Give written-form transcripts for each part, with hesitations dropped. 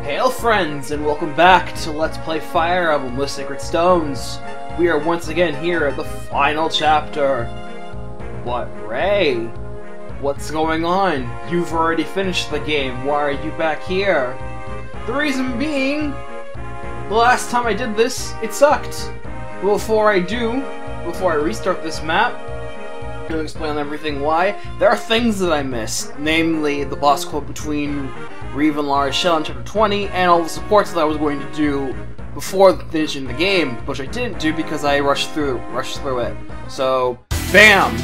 Hail friends, and welcome back to Let's Play Fire Emblem with Sacred Stones. We are once again here at the final chapter. What, Ray? What's going on? You've already finished the game, why are you back here? The reason being, the last time I did this, it sucked. Before I restart this map, I'm going to explain everything why. There are things that I missed, namely the boss quote between Reeve and Lara's Shell in Chapter 20, and all the supports that I was going to do before finishing the game, which I didn't do because I rushed through it. So, BAM!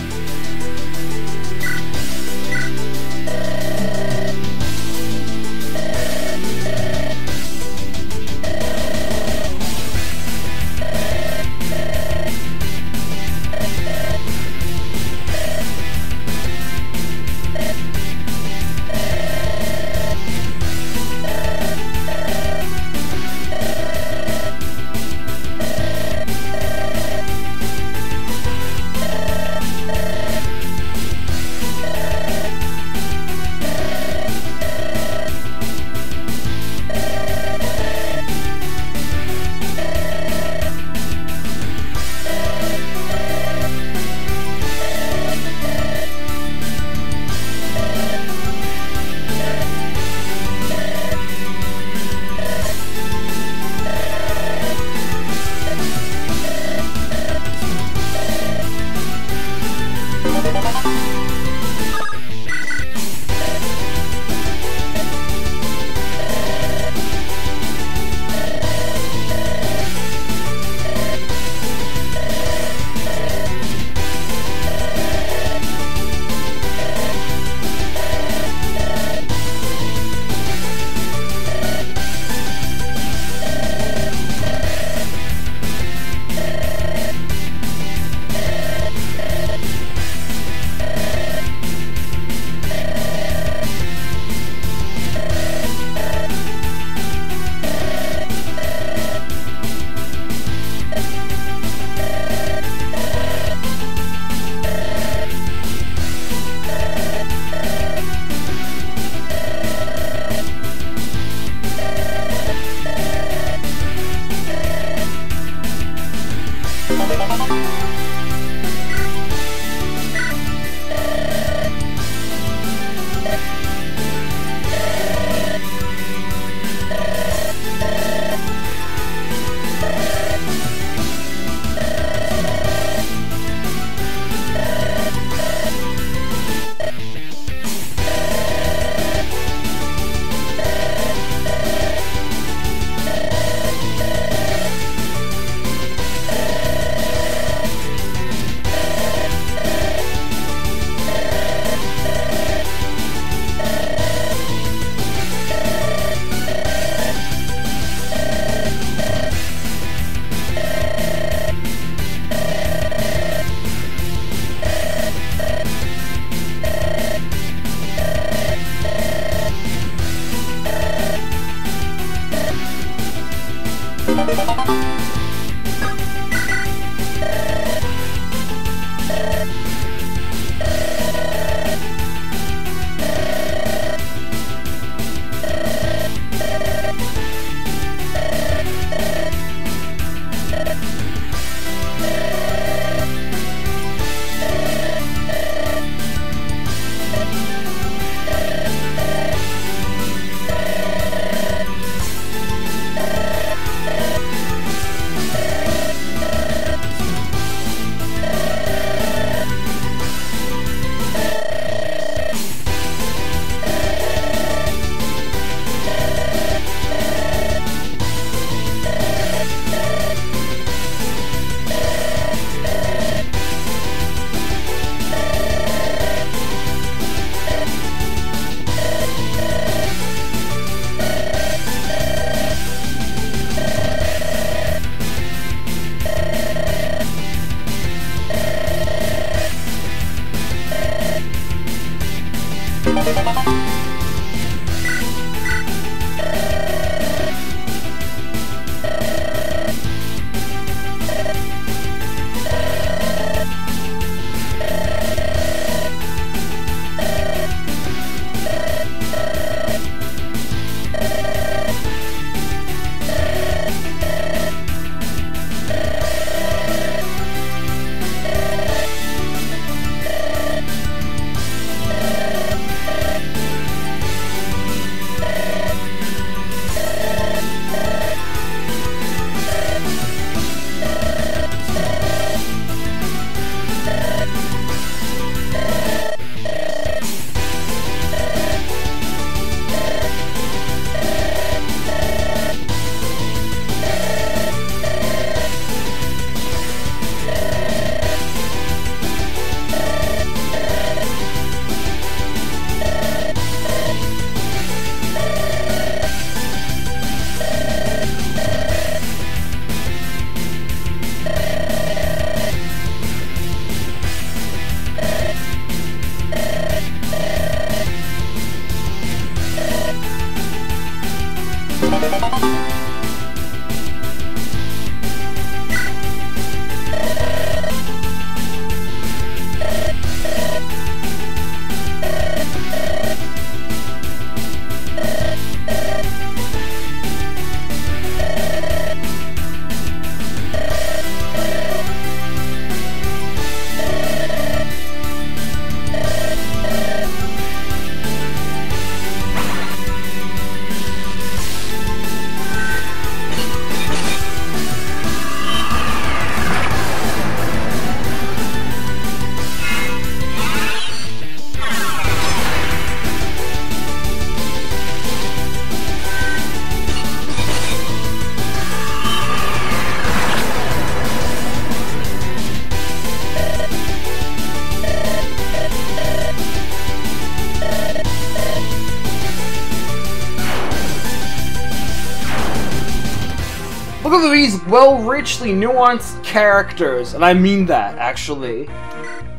Look at these richly nuanced characters, and I mean that, actually.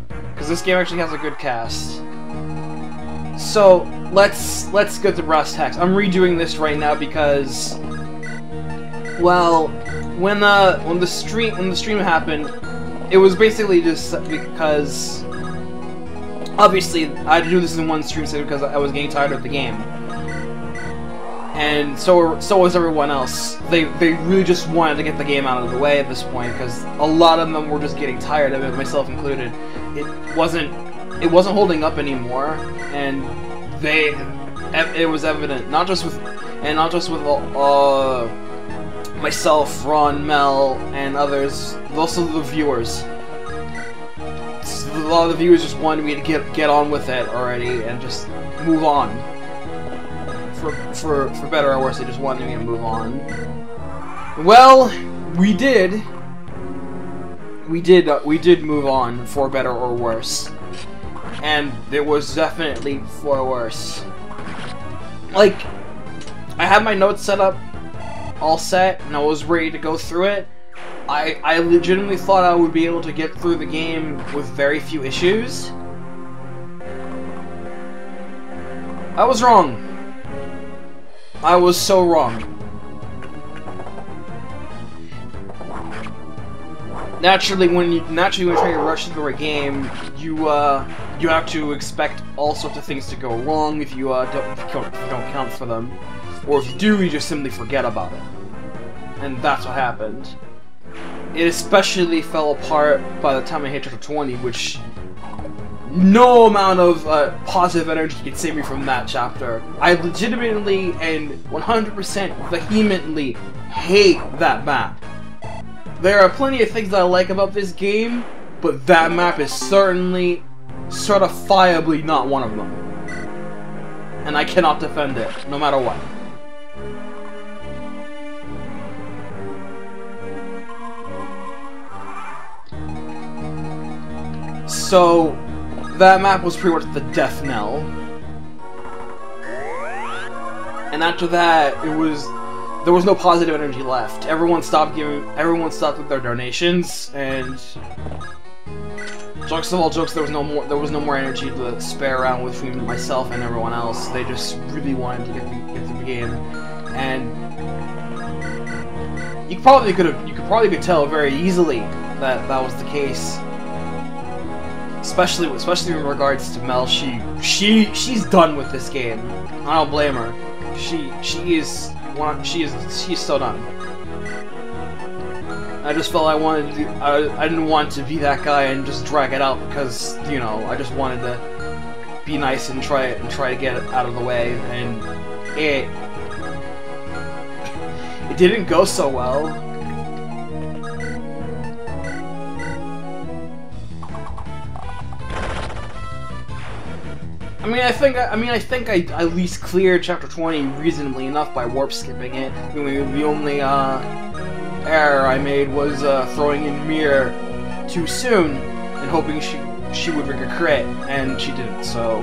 Because this game actually has a good cast. So, let's get to brass tacks. I'm redoing this right now because, well, when the stream happened, it was basically just because, obviously, I had to do this in one stream because I was getting tired of the game. And so was everyone else. They really just wanted to get the game out of the way at this point because a lot of them were just getting tired of it, myself included. It wasn't holding up anymore, and it was evident not just with myself, Ron, Mel, and others, but also the viewers. A lot of the viewers just wanted me to get on with it already and just move on. For better or worse, they just wanted me to move on. Well, we did. We did move on, for better or worse. And it was definitely for worse. Like, I had my notes set up, all set, and I was ready to go through it. I legitimately thought I would be able to get through the game with very few issues. I was wrong. I was so wrong. Naturally, when you're trying to rush through a game, you have to expect all sorts of things to go wrong if you don't count for them, or if you do, you just simply forget about it. And that's what happened. It especially fell apart by the time I hit chapter 20, which no amount of positive energy can save me from that chapter. I legitimately and 100% vehemently hate that map. There are plenty of things that I like about this game, but that map is certainly, certifiably not one of them. And I cannot defend it, no matter what. So, that map was pretty much the death knell. And after that, there was no positive energy left. Everyone stopped with their donations, and jokes of all jokes, there was no more energy to spare around between myself and everyone else. They just really wanted to get through the game, and you probably could tell very easily that that was the case. Especially in regards to Mel, she's done with this game. I don't blame her. She's so done. I just felt I didn't want to be that guy and just drag it out because, you know, I just wanted to be nice and try to get it out of the way, and it didn't go so well. I think I at least cleared chapter 20 reasonably enough by warp skipping it. The only error I made was throwing in Mir too soon and hoping she would rig a crit, and she didn't. So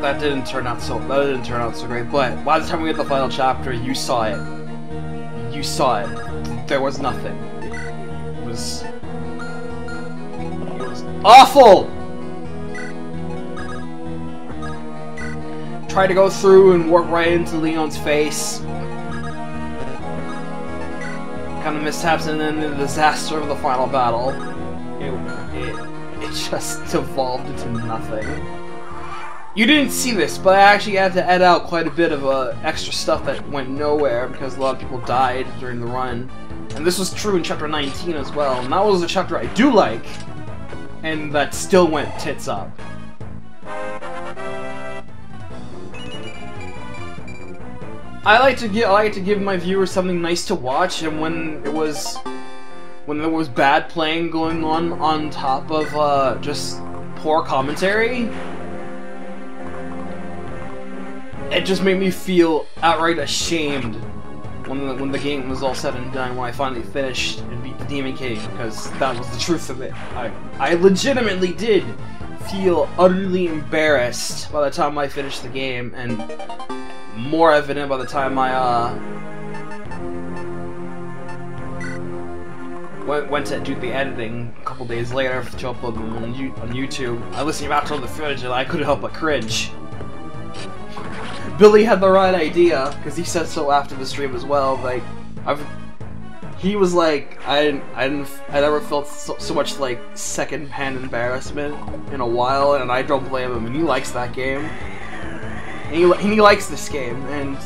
that didn't turn out so great. But by the time we get the final chapter, you saw it. You saw it. There was nothing. It was awful! Tried to go through and warp right into Leon's face. Kind of mishaps, and then the disaster of the final battle. It just devolved into nothing. You didn't see this, but I actually had to edit out quite a bit of extra stuff that went nowhere because a lot of people died during the run. And this was true in chapter 19 as well, and that was a chapter I do like, and that still went tits up. I like to give my viewers something nice to watch, and when there was bad playing going on top of just poor commentary, it just made me feel outright ashamed when the game was all said and done, when I finally finished and beat the Demon King, because that was the truth of it. I legitimately did feel utterly embarrassed by the time I finish the game, and more evident by the time I went to do the editing a couple days later to upload them on YouTube. I listened back to all the footage and I couldn't help but cringe. Billy had the right idea, because he said so after the stream as well. Like, he was like, I never felt so much like second-hand embarrassment in a while, and I don't blame him. And he likes that game, and he likes this game, and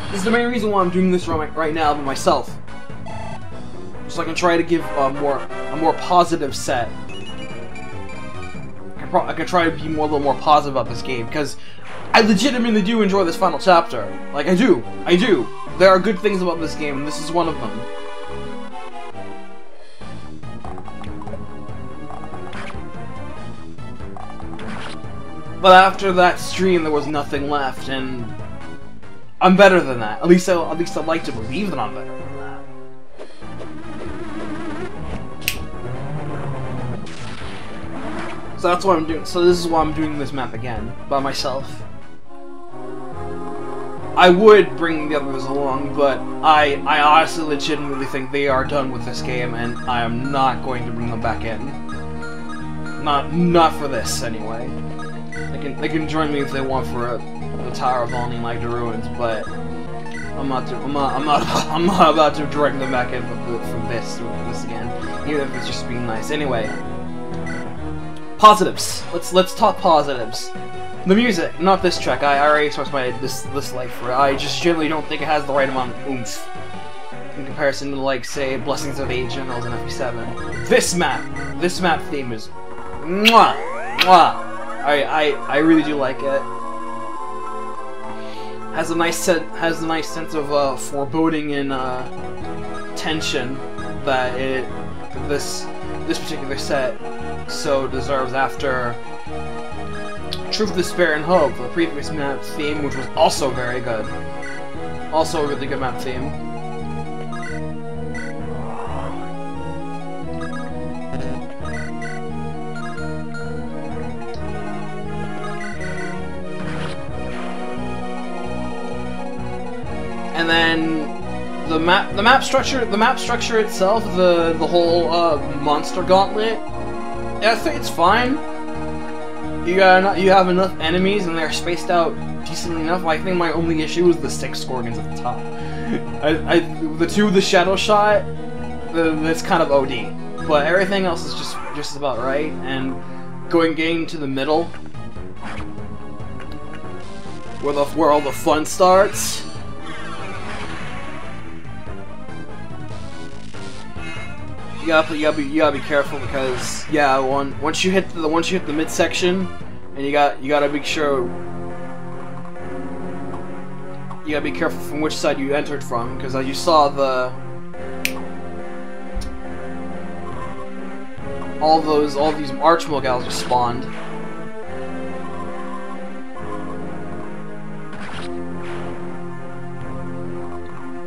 this is the main reason why I'm doing this right now by myself, so I can try to give a more positive set. I can try to be a little more positive about this game, because I legitimately do enjoy this final chapter. Like, I do. There are good things about this game, and this is one of them. But after that stream, there was nothing left, and I'm better than that. At least I'd like to believe that I'm better than that. So that's what I'm doing. So this is why I'm doing this map again, by myself. I would bring the others along, but I honestly legitimately think they are done with this game, and I am not going to bring them back in. Not for this, anyway. They can join me if they want for the Tower of Volney like the Ruins, but I'm not about to drag them back in from this again, even if it's just being nice. Anyway. Positives. Let's talk positives. The music, not this track. I already expressed my dislike for it. I just generally don't think it has the right amount of oomph in comparison to, like, say, Blessings of Eight Generals and FP7. This map theme is mwah, mwah. I really do like it. Has a nice sense of foreboding and tension that this particular set so deserves after Truth, Despair, and Hope, the previous map theme, which was also very good. Also a really good map theme. And then the map structure itself, the whole monster gauntlet, I think it's fine. You have enough enemies and they're spaced out decently enough. I think my only issue is the 6 Scorpions at the top. The 2 with the shadow shot, that's kind of OD. But everything else is just about right. And getting to the middle, where all the fun starts. You gotta be careful, because yeah, once you hit the midsection, and you gotta be sure, you gotta be careful from which side you entered from, because as you saw, all these Archmogals just spawned.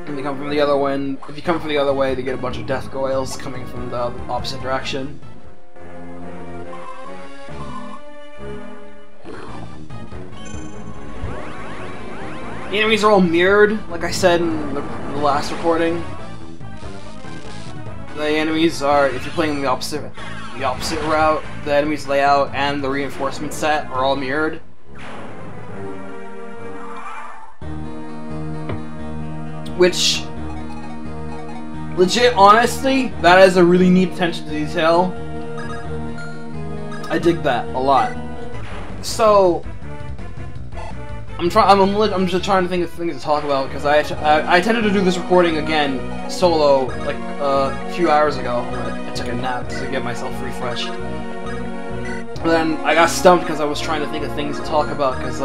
And they come from the other one. If you come from the other way, they get a bunch of Death Goyles coming from the opposite direction. The enemies are all mirrored, like I said in the last recording. The enemies are, if you're playing the opposite route, the enemies layout and the reinforcement set are all mirrored. Which, legit, honestly, that is a really neat attention to detail. I dig that a lot. So, I'm just trying to think of things to talk about, because I tended to do this recording again solo like a few hours ago. I took a nap to get myself refreshed. And then I got stumped because I was trying to think of things to talk about, because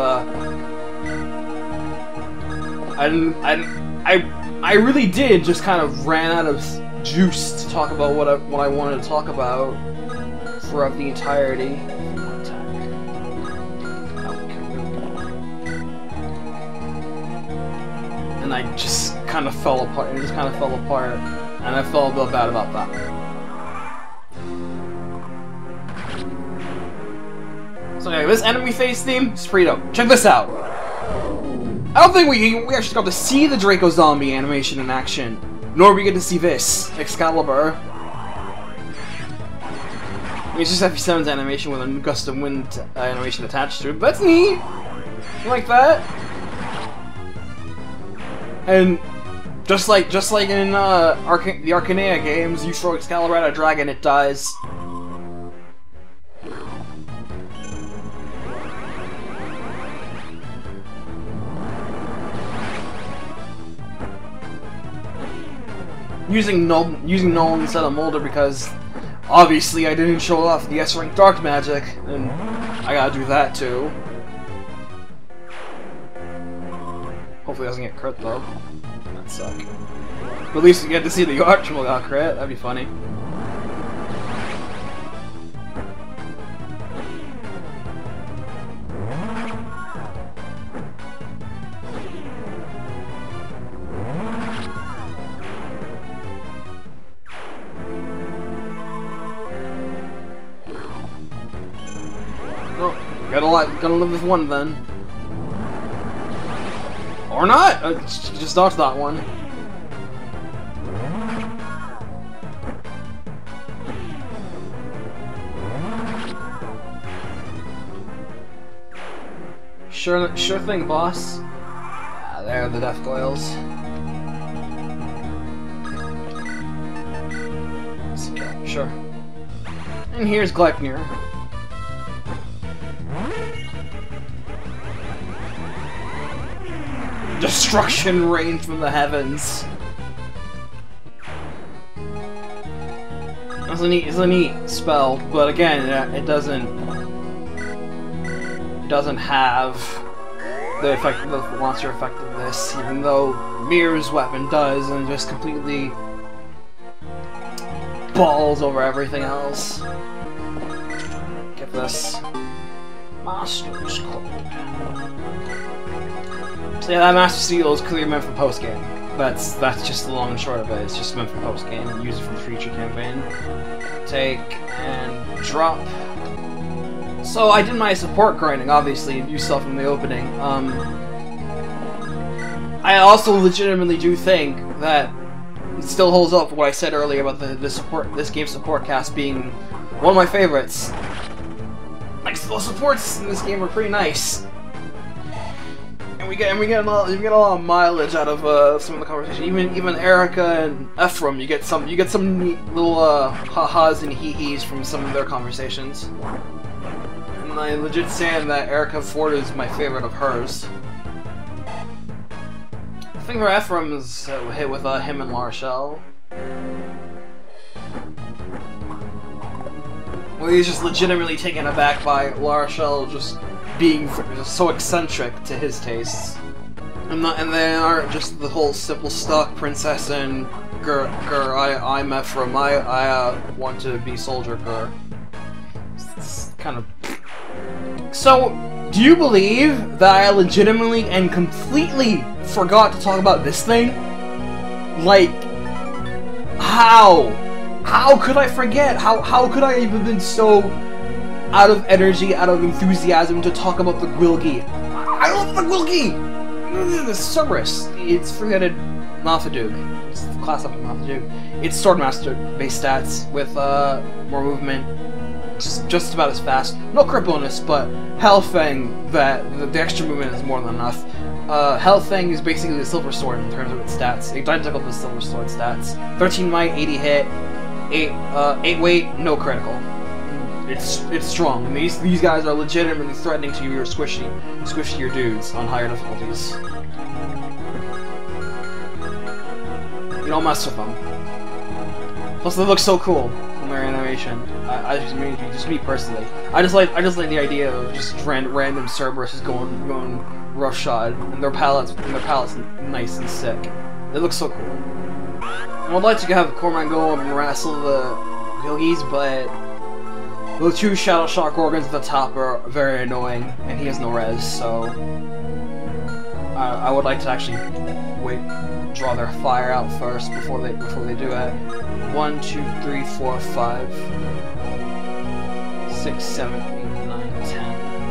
I really did just kind of ran out of juice to talk about what I wanted to talk about throughout the entirety. And I just kind of fell apart. And I felt a little bad about that. So yeah, this enemy phase theme is pretty dope. Check this out. I don't think we actually got to see the Draco Zombie animation in action, nor we get to see this Excalibur. It's just FP7's animation with a gust of wind animation attached to it. That's neat. You like that? And just like in the Arcanea games, you throw Excalibur at a dragon, it dies. Using Nolan instead of Mulder because obviously I didn't show off the S-Rank Dark Magic, and I gotta do that too. Hopefully it doesn't get crit though. That'd suck. But at least you get to see the Archimel got crit, that'd be funny. Gotta live with one then. Or not! Just dodge that one. Sure thing, boss. Ah, there are the death coils. Okay, sure. And here's Gleipnir. Destruction rain from the heavens. It's a neat spell, but again, it doesn't have the effect, the monster effect of this, even though Mirror's weapon does, and just completely balls over everything else. Get this. Master's Code. So yeah, that Master Seal is clearly meant for post-game. That's just the long and short of it. It's just meant for post-game. Use it for the Future campaign. Take and drop. So I did my support grinding, obviously, you saw from the opening. I also legitimately do think that it still holds up what I said earlier about this game's support cast being one of my favorites. Like, the supports in this game are pretty nice. And we get a lot of mileage out of some of the conversation. Even Erica and Ephraim, you get some neat little ha-has and hee-hees from some of their conversations. And I legit saying that Erica Ford is my favorite of hers. I think for Ephraim is hit with him and Larshell. Well, he's just legitimately taken aback by Larshell just being so eccentric to his tastes. And they aren't just the whole simple stock princess and I'm Ephraim, I want to be soldier Gur. It's kind of... So, do you believe that I legitimately and completely forgot to talk about this thing? Like, how? How could I forget? How could I even been so out of energy, out of enthusiasm to talk about the Gwilgi? I love the Gwilgi! The Cerberus. It's three-headed Mathadug. It's the class up of Mathadug. It's Swordmaster-based stats with more movement. Just about as fast. No crit bonus, but Hellfang, that the extra movement is more than enough. Hellfang is basically the Silver Sword in terms of its stats. Identical to the Silver Sword stats. 13 might, 80 hit, 8 weight, no critical. It's strong. And these guys are legitimately threatening to your squishier dudes on higher difficulties. You don't mess with them. Plus, they look so cool in their animation. Just me personally, I just like the idea of just random Cerberus going roughshod, and their palettes nice and sick. They look so cool. I would like to have Corman go and wrestle the Gwilgis, but the two Shadow Shock organs at the top are very annoying, and he has no res, so I would like to actually draw their fire out first before they do it. 1, 2, 3, 4, 5, 6, 7, 8, 9, 10.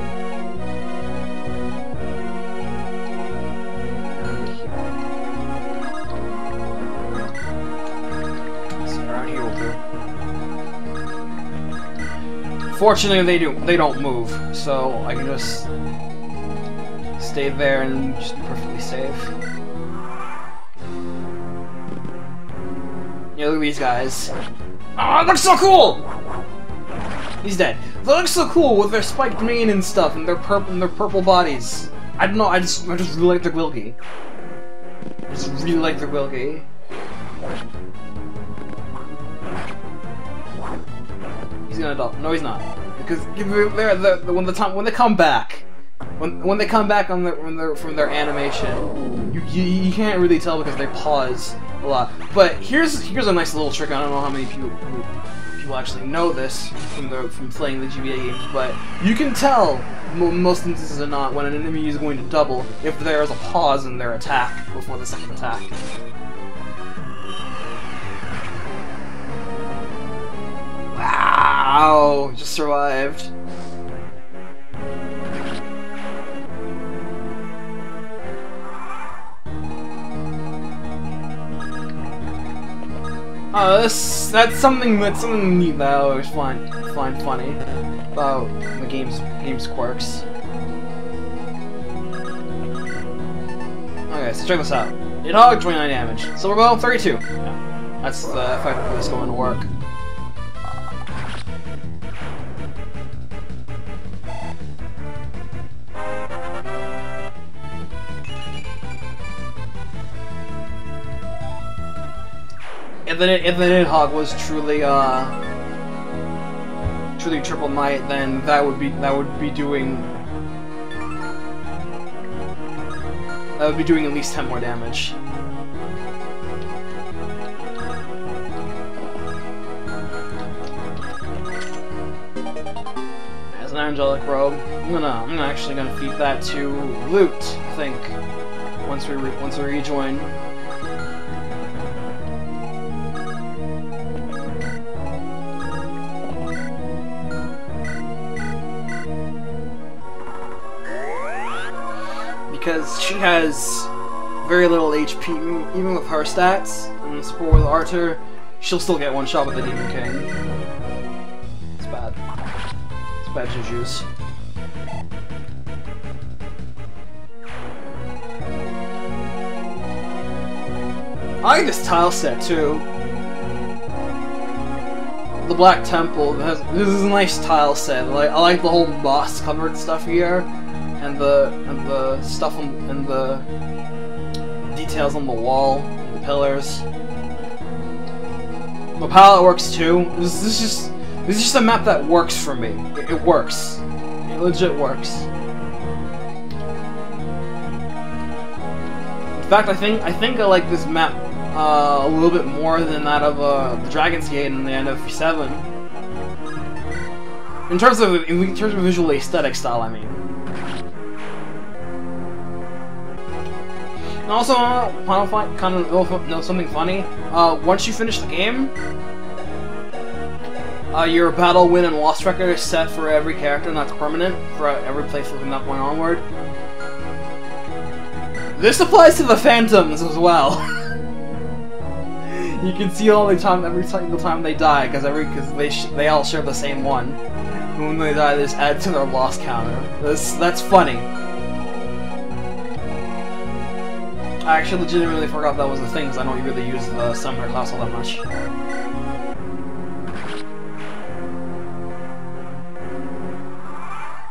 Fortunately, they don't move, so I can just stay there and just be perfectly safe. Yeah, look at these guys. Oh, it looks so cool! He's dead. They look so cool with their spiked mane and stuff, and their purple bodies. I don't know. I just really like their Wilkie. I just really like their Wilkie. He's gonna die. No, he's not. Because when they come back, when they come back from their animation, you can't really tell because they pause a lot. But here's a nice little trick. I don't know how many people actually know this from playing the GBA games, but you can tell most instances or not when an enemy is going to double if there is a pause in their attack before the second attack. Wow! Just survived. That's something neat that I always find funny about the game's quirks. Okay, so check this out. It hogged 29 damage. Silver bow 32. Yeah, that's the effect of this going to work. If the Nidhogg was truly triple might, then that would be doing at least 10 more damage. As an angelic robe, I'm actually gonna feed that to Loot, I think, once we rejoin. Because she has very little HP, even with her stats, and support with Arthur, she'll still get one shot with the Demon King. It's bad. It's bad juju's. I like this tile set too. The Black Temple. This is a nice tile set. I like the whole moss covered stuff here. And the stuff and the details on the wall, and the pillars. The palette works too. This is just a map that works for me. It works. It legit works. In fact, I think I like this map a little bit more than that of the Dragon's Gate and the end of 7. In terms of visual aesthetic style, I mean. And also, something funny. Once you finish the game, your battle win and loss record is set for every character, and that's permanent for every playthrough from that point onward. This applies to the Phantoms as well. You can see all the time, every single time they die, because they all share the same one. And when they die, they just add to their loss counter. That's funny. I actually legitimately forgot that was a thing, because I don't really use the Summoner class all that much.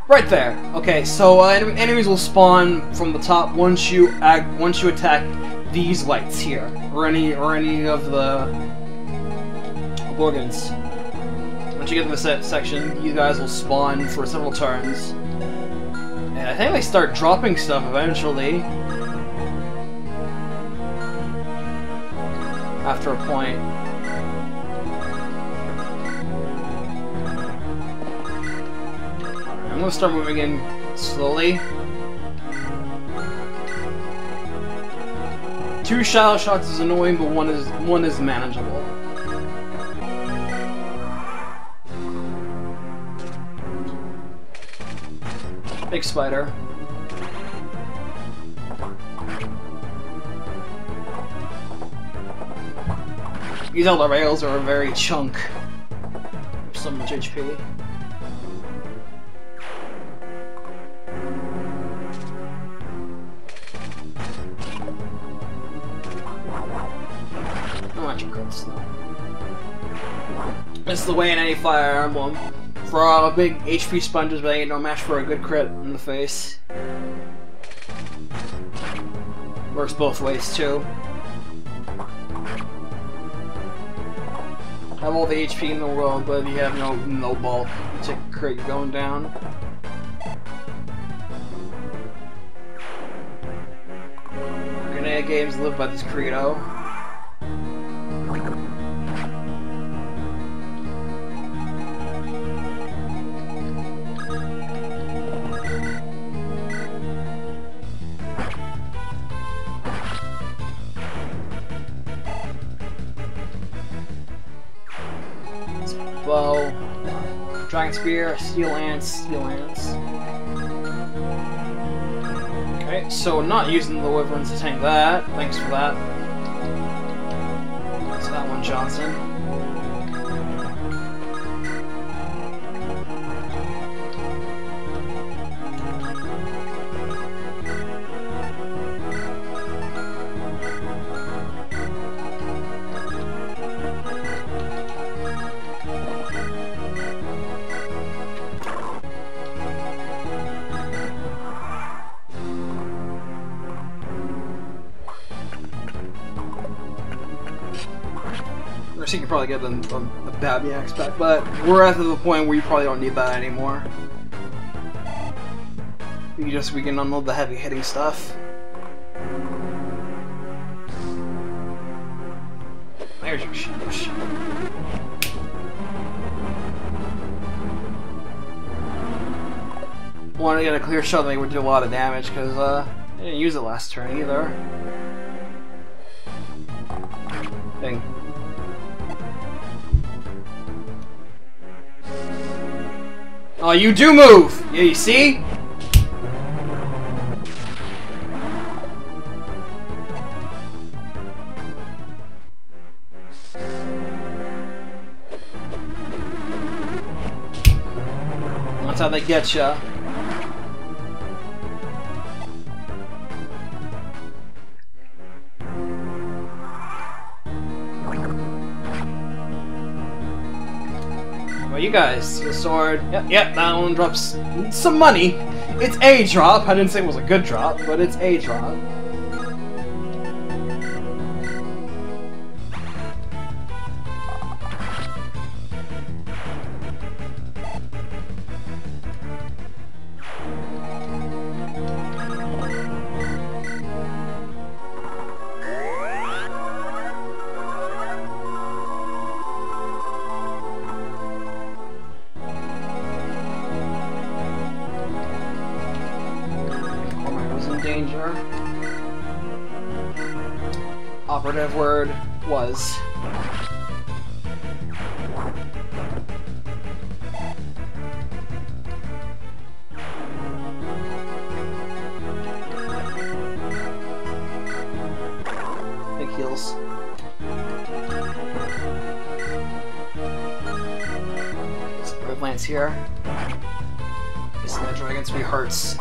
Right there. Okay, so enemies will spawn from the top once you attack these lights here, or any of the organs. Once you get to the section, these guys will spawn for several turns, and I think they start dropping stuff eventually. After a point. I'm gonna start moving in slowly. 2 shadow shots is annoying, but one is manageable. Big spider. These elder rails are a very chunk. So much HP. bunch of crits though. It's the way in any Fire Emblem. For all big HP sponges, but ain't no match for a good crit in the face. Works both ways too. Have all the HP in the world, but you have no bulk. You take a crit, you're going down. Grenade games live by this credo. Bow, Dragon Spear, Steel Lance. Okay, so not using the Wyverns to tank that. Thanks for that. That's that one, Johnson. You can probably get the Babby Axe back, but we're at the point where you probably don't need that anymore. We can unload the heavy hitting stuff. There's your shield. Want to get a clear shot that they would do a lot of damage because I didn't use it last turn either. Thing. Oh, you do move! Yeah, you see? That's how they get ya. You guys, the sword. Yep, that one drops some money. It's a drop. I didn't say it was a good drop, but it's a drop. Danger. Operative word was. Big heals. Red Lance here. This is Dragon's 3 hurts.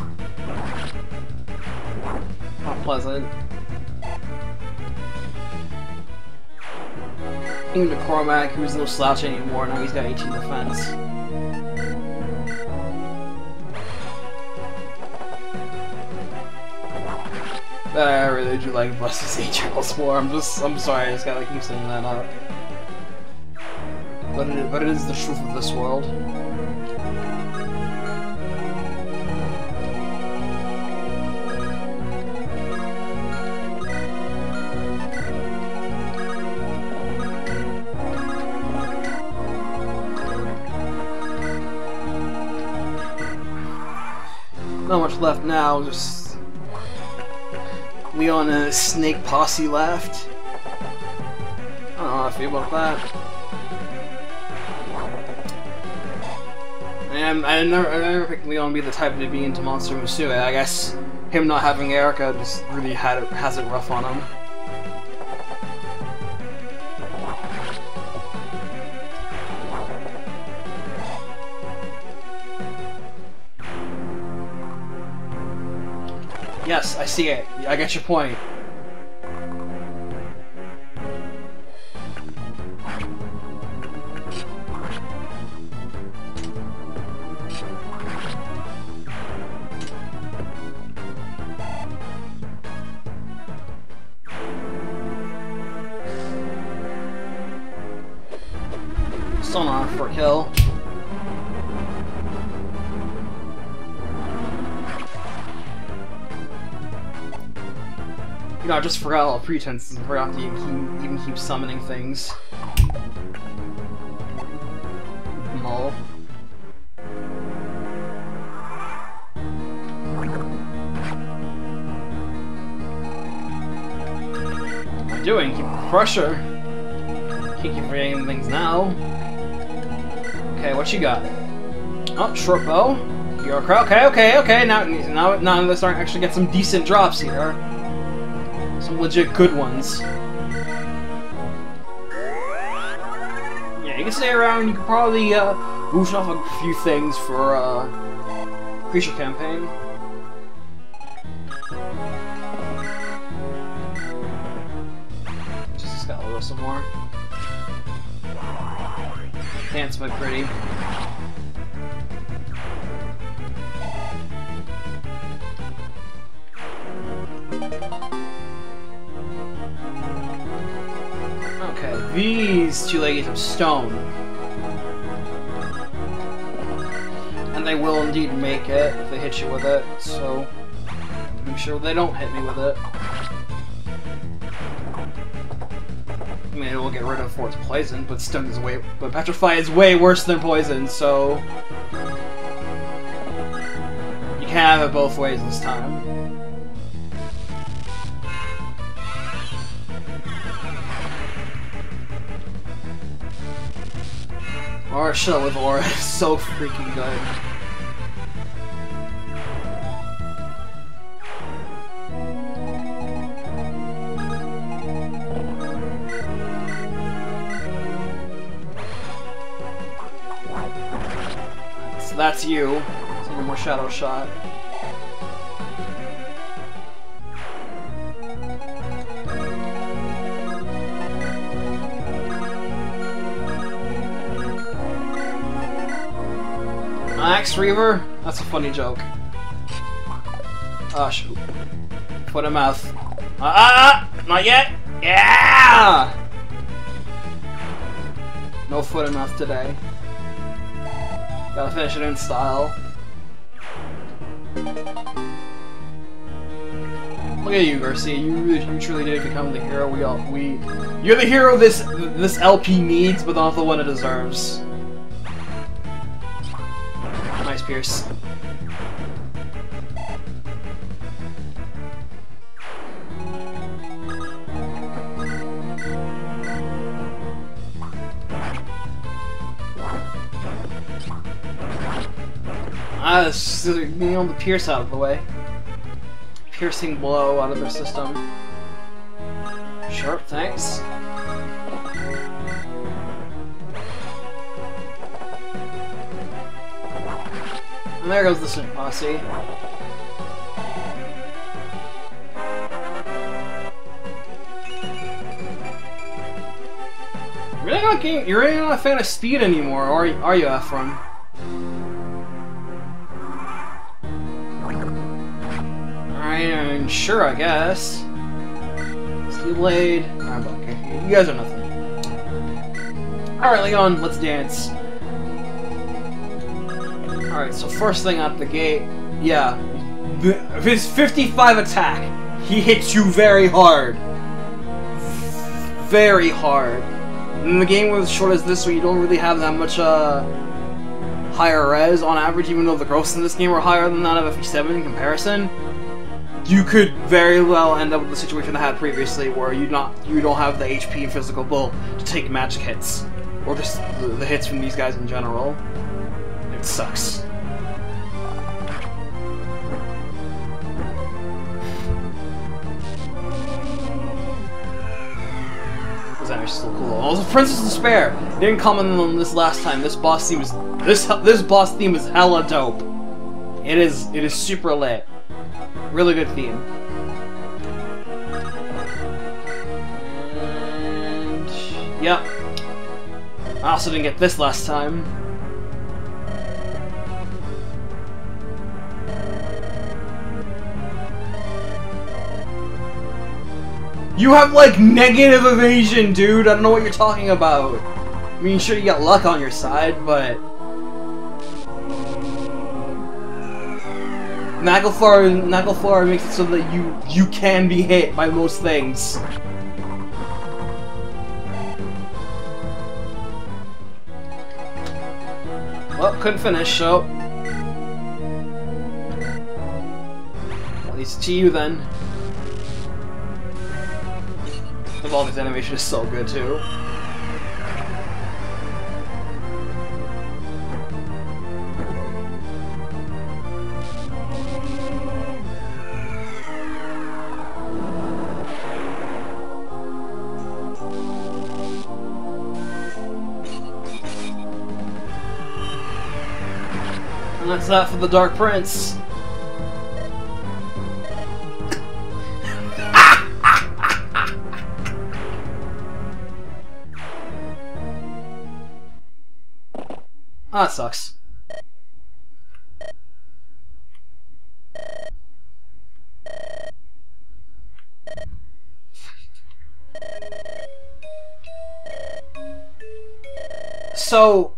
Not pleasant. Even to Cormac, who's no slouch anymore, now he's got 18 defense. But I really do like Busty's H-Charles more. I'm sorry, I just gotta keep saying that up. But it is the truth of this world. Not much left now, just Leon and his snake posse left. I don't know how I feel about that. And I never picked Leon to be the type to be into Monster Musume. I guess him not having Erica just really has it rough on him. Yes, I see it. I get your point. for a kill. You know, I just forgot all pretenses and forgot to even keep summoning things. Lol. What am I doing? Keep pressure. Can't keep forgetting things now. Okay, what you got? Oh, short bow. You're okay. Now they're starting to actually get some decent drops here. Some legit good ones. Yeah, you can stay around. You can probably boost off a few things for creature campaign. Just got a little some more. Dance but pretty. Okay, these two ladies have stone. And they will indeed make it if they hit you with it, so I'm sure they don't hit me with it. I mean, it will get rid of for its poison, but stun is but petrify is way worse than poison, so you can have it both ways this time. Aura Shell with Aura is so freaking good. So that's you. So no more Shadow Shot. Axe Reaver? That's a funny joke. Ah, shoot. Foot and mouth. Not yet! Yeah! No foot and mouth today. Gotta finish it in style. Look at you, Garcia. You truly did become the hero you're the hero this LP needs, but not the one it deserves. Nice, Pierce. Just getting the Pierce out of the way. Piercing blow out of their system. Sure, thanks. And there goes the Snake Posse. You're really not a fan of speed anymore, or are you, Ephraim? Alright, sure, I guess. Steel Blade. Okay, you guys are nothing. Alright, Leon, let's dance. Alright, so first thing out the gate, yeah. His 55 attack, he hits you very hard. Very hard. In the game as short as this, where you don't really have that much higher res on average, even though the growths in this game are higher than that of FE7 in comparison, you could very well end up with the situation I had previously, where you don't have the HP and physical bull to take magic hits, or just the hits from these guys in general. It sucks. Still cool. Oh, the Princess of Despair. Didn't comment on this last time. This boss theme is this boss theme is hella dope. It is super lit. Really good theme. And yep. I also didn't get this last time. You have, like, negative evasion, dude! I don't know what you're talking about. mean, sure, you got luck on your side, but Naglfar makes it so that you can be hit by most things. Well, couldn't finish, so at least to you then. The Volvin's animation is so good too. And that's that for the Dark Prince. Ah, that sucks. So,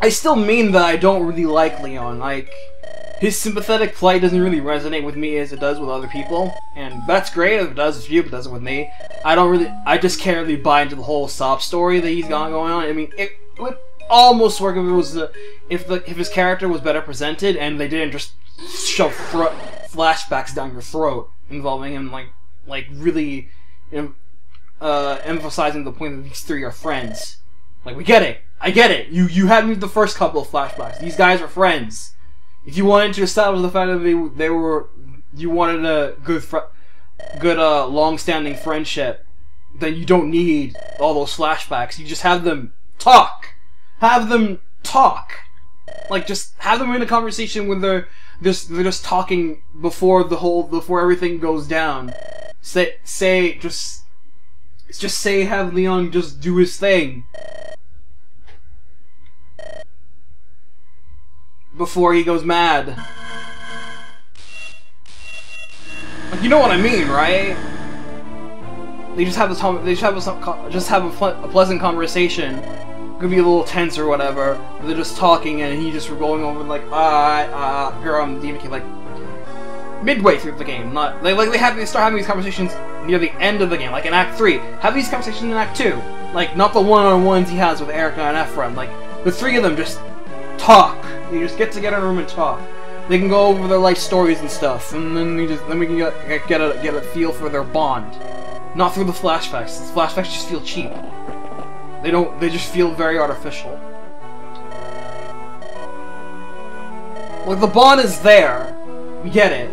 I still mean that I don't really like Leon. Like, his sympathetic plight doesn't really resonate with me as it does with other people, and that's great if it does with you, but it doesn't with me. I just can't really buy into the whole sob story that he's got going on. I mean, it would almost work if it was if his character was better presented and they didn't just shove flashbacks down your throat involving him like really emphasizing the point that these three are friends. Like, we get it. I get it. You had me with the first couple of flashbacks. These guys are friends. If you wanted to establish the fact that you wanted a good long-standing friendship, then you don't need all those flashbacks. You just have them talk. Have them talk. Like, just have them in a conversation when they're just talking before everything goes down. Just have Leon just do his thing before he goes mad. Like, you know what I mean, right? They just have a pleasant conversation. Could be a little tense or whatever. But they're just talking, and he just going over like, here I'm DMK, like midway through the game. Not they start having these conversations near the end of the game, like in Act 3. Have these conversations in Act 2, like not the one-on-ones he has with Erica and Ephraim. Like the three of them just talk. They just get together in a room and talk. They can go over their life stories and stuff, and then we can get a feel for their bond. Not through the flashbacks. The flashbacks just feel cheap. They just feel very artificial. Like, the bond is there. We get it.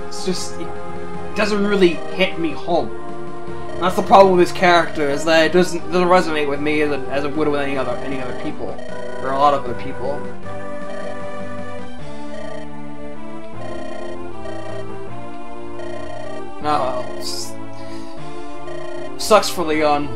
It's just, it doesn't really hit me home. And that's the problem with his character, is that it doesn't resonate with me as it would with any other people. Or a lot of other people. Oh, well. Sucks for Leon.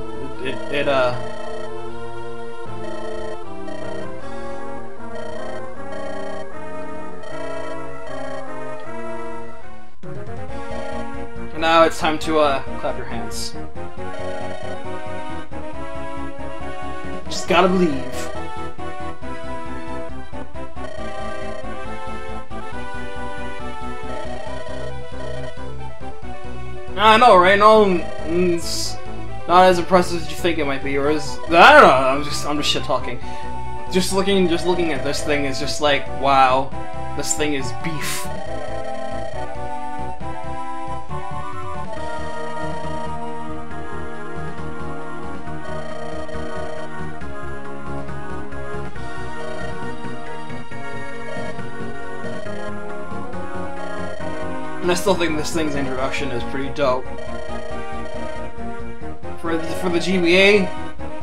And now it's time to clap your hands. Just gotta believe. I know, right? No, it's not as impressive as you think it might be, or as I don't know. I'm just shit talking. Just looking at this thing is just like, wow, this thing is beef. And I still think this thing's introduction is pretty dope. For the GBA,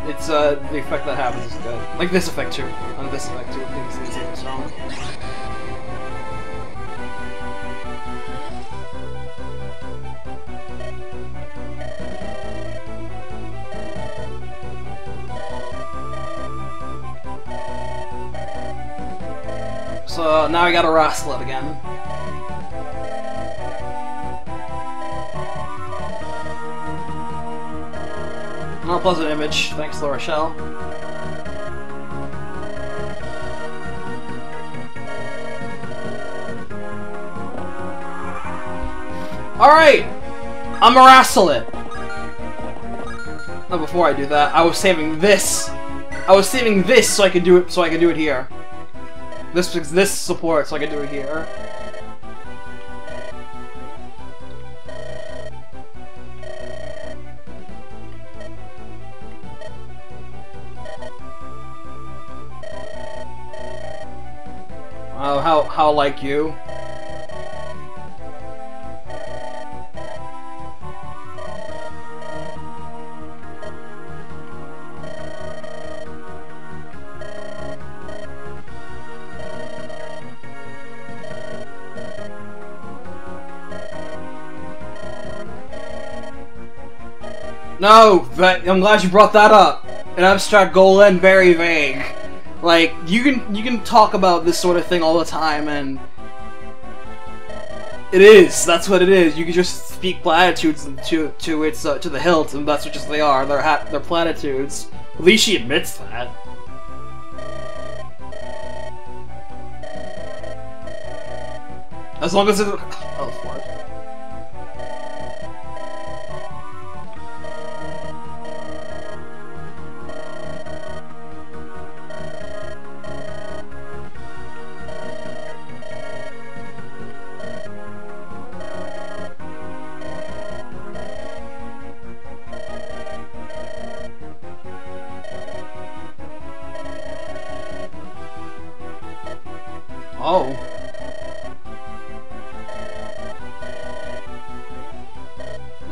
it's the effect that happens is good. Like this effect too. And this effect too. I think it's the song. So now I gotta wrestle it again. Not a pleasant image, thanks to Rochelle. Alright! I'ma wrestle it! No, before I do that, I was saving this! I was saving this so I could do it here. This support so I could do it here. Oh, how like you? No, but I'm glad you brought that up. An abstract goal and very vague. Like you can talk about this sort of thing all the time, and that's what it is. You can just speak platitudes to the hilt, and that's what just they are. They're platitudes. At least she admits that. As long as it. Oh, fuck. Oh.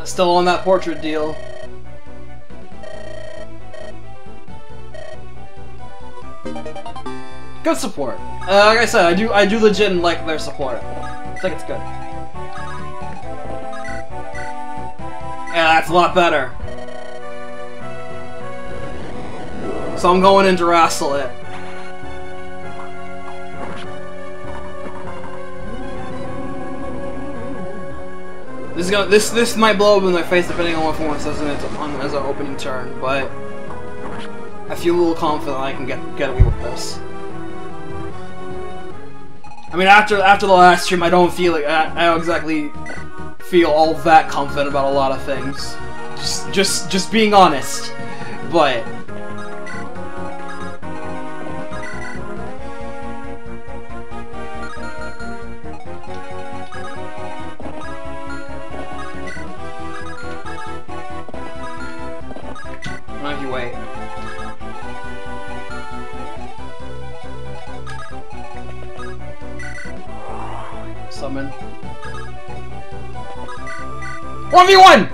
Still on that portrait deal. Good support. Like I said, I do legit like their support. I think it's good. Yeah, that's a lot better. So I'm going in to wrestle it. This might blow up in their face depending on what form it says in it as an opening turn, but I feel a little confident I can get away with this. I mean, after the last stream, I don't feel like I don't exactly feel all that confident about a lot of things. Just being honest, but. If you wait. Summon. 1v1!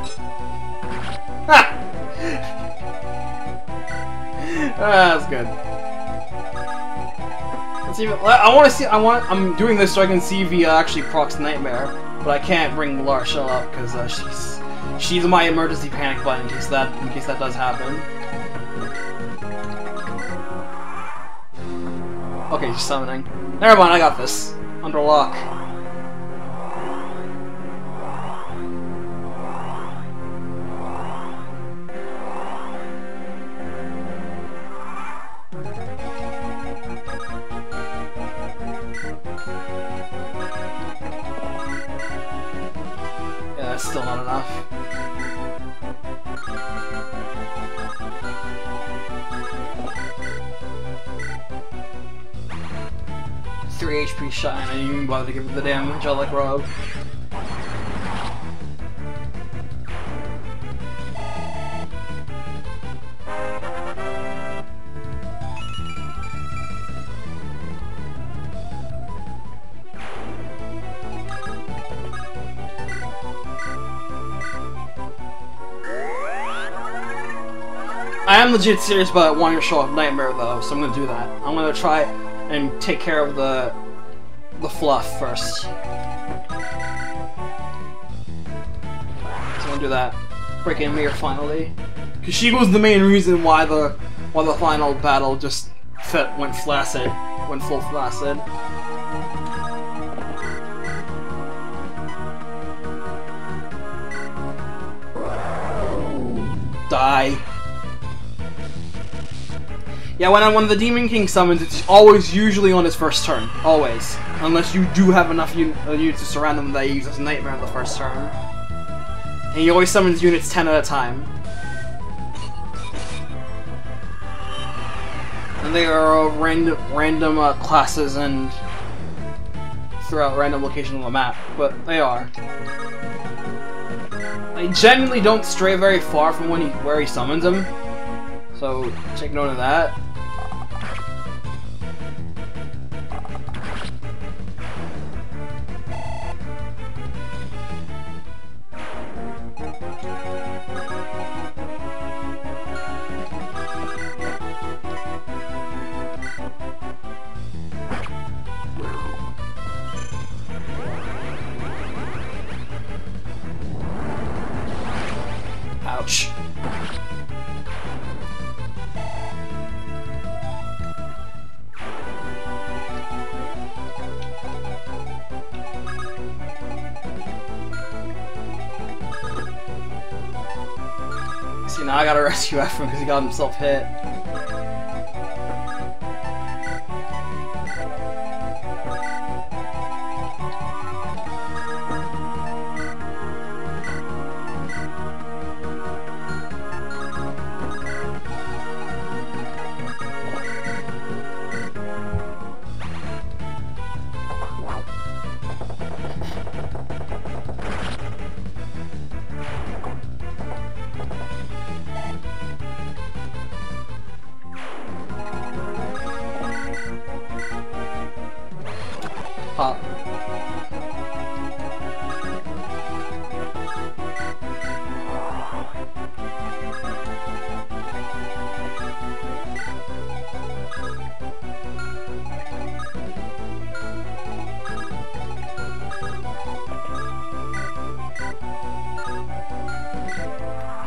Ha! That's good. Let's even. I want to see. I'm doing this so I can see if he actually procs Nightmare, but I can't bring Larshell up because she's my emergency panic button in case that does happen. Okay, she's summoning. Never mind, I got this. Under lock. Yeah, that's still not enough. 3 HP shot, and I didn't even bother to give it the damage. I like Rogue. I am legit serious about wanting to show off Nightmare though, so I'm gonna do that. I'm gonna try and take care of the fluff first. So I'm gonna do that. Break in Mir finally, because she was the main reason why the final battle just went flaccid, went full flaccid. Die. Yeah, when the Demon King summons, it's always usually on his first turn. Always. Unless you do have enough units to surround him that he uses Nightmare on the first turn. And he always summons units 10 at a time. And they are random classes and throughout random locations on the map, but they are. They generally don't stray very far from where he summons them, so take note of that. Ouch. See, now I gotta rescue Ephraim because he got himself hit. Pop.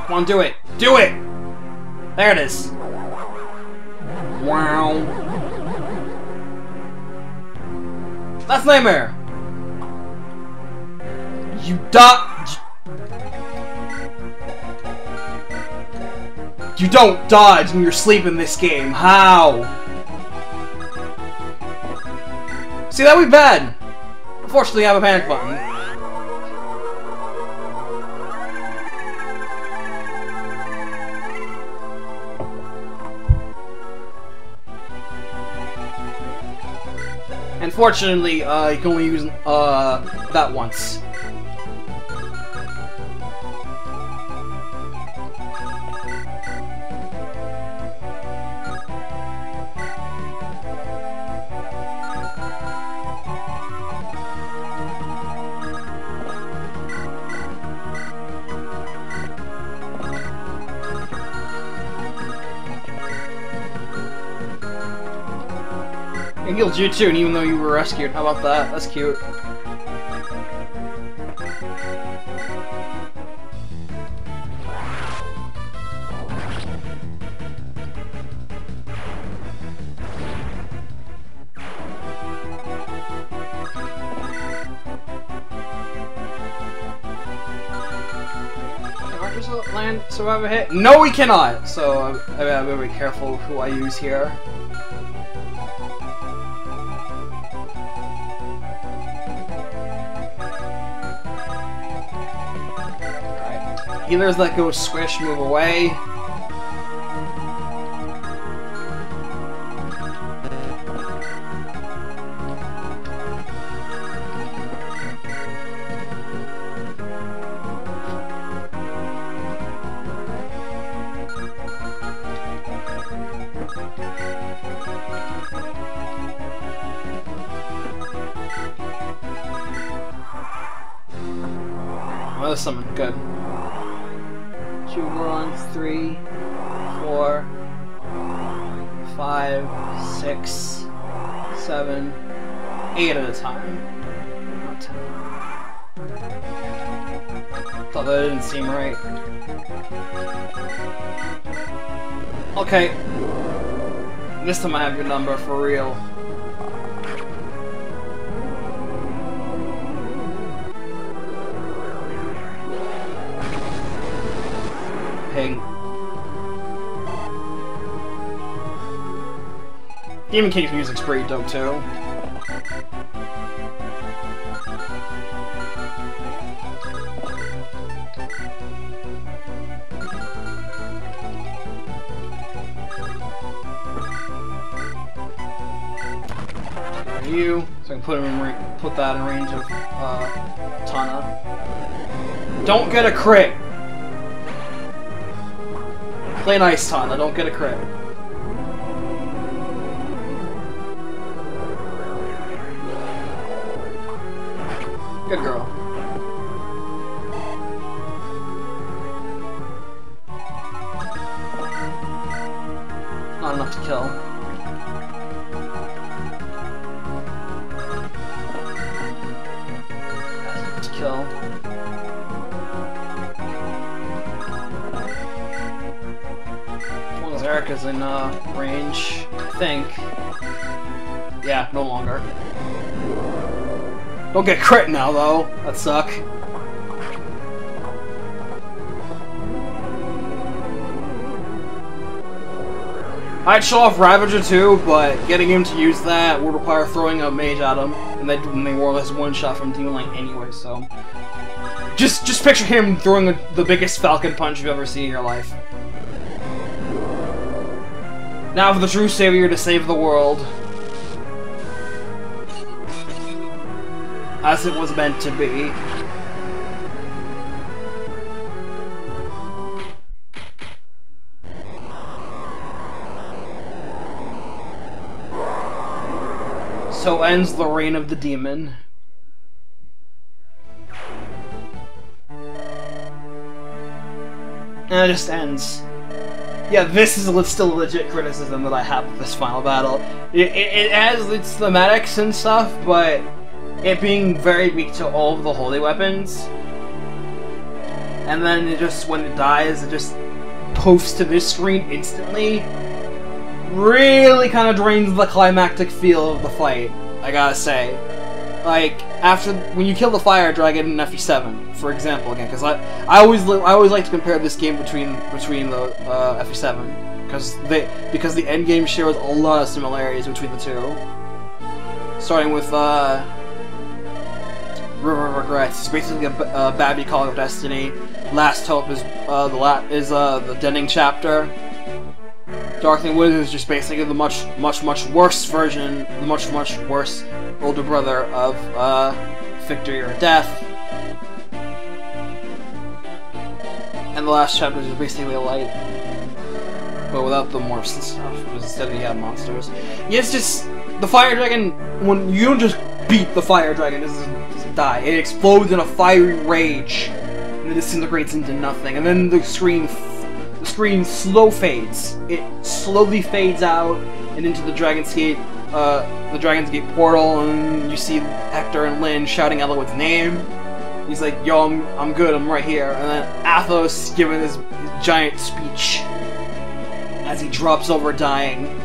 Come on, do it! Do it! There it is! Wow. That's Nightmare! You You don't dodge when you're asleep in this game. How? See, that would be bad. Unfortunately, I have a panic button. Unfortunately, you can only use that once. It healed you too, and even though you were rescued. How about that? That's cute. Can land survive a hit? No, we cannot! So I gotta be careful who I use here. Healers that go squish, move away. Oh, there's someone. Good. 2 bronze, 3, 4, 5, 6, 7, 8 at a time. Not 10. Thought that didn't seem right. Okay. This time I have your number for real. Ping. Demon King's music's pretty dope too. You, so I can put that in range of Tana. Don't get a crit. Play nice, Tana. Don't get a crit. Good girl. Not enough to kill. Kill. As long as Erica's in range, I think. Yeah, no longer. Don't get crit now, though. That'd suck. I'd show off Ravager too, but getting him to use that would require throwing a mage at him, and then they more or less one-shot from Demon Line anyway, so... Just picture him throwing the biggest falcon punch you've ever seen in your life. Now for the true savior to save the world. As it was meant to be. So ends the reign of the demon. And it just ends. Yeah, this is still legit criticism that I have of this final battle. It has its thematics and stuff, but it being very weak to all of the holy weapons, and then it just, when it dies, it just poofs to this screen instantly, really kind of drains the climactic feel of the fight, I gotta say. Like, when you kill the fire dragon in FE7, for example, again, because I always like to compare this game between the FE7, because the end game shares a lot of similarities between the two. Starting with River of Regrets. It's basically a Babby Calling of Destiny. Last Hope is the Denning chapter. Darkling Wood is just basically the much worse version, the much worse older brother of Victory or Death. And the last chapter is basically a light, but without the morphs and stuff. Instead you have monsters. Yeah, it's just the fire dragon. When you don't just beat the fire dragon, it doesn't die. It explodes in a fiery rage and it disintegrates into nothing. And then the screen slow fades. It slowly fades out and into the Dragon's Gate portal, and you see Hector and Lynn shouting Elowood's name. He's like, "Yo, I'm good. I'm right here." And then Athos giving his giant speech as he drops over dying.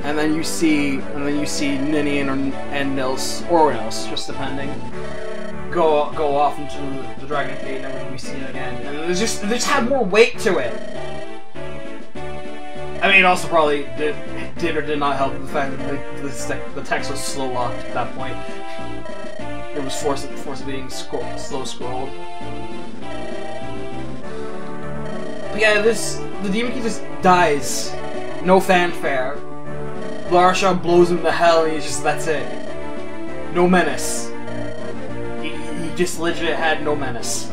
And then you see Ninian and Nils, or Nils, just depending, go off into the Dragon Gate, and then we see it again. And it just had more weight to it. I mean, it also probably did or did not help the fact that the text was slow locked at that point. It was forced being slow scrolled. But yeah, the Demon King just dies. No fanfare. Larsha blows him to hell, and that's it. No menace. He just legit had no menace.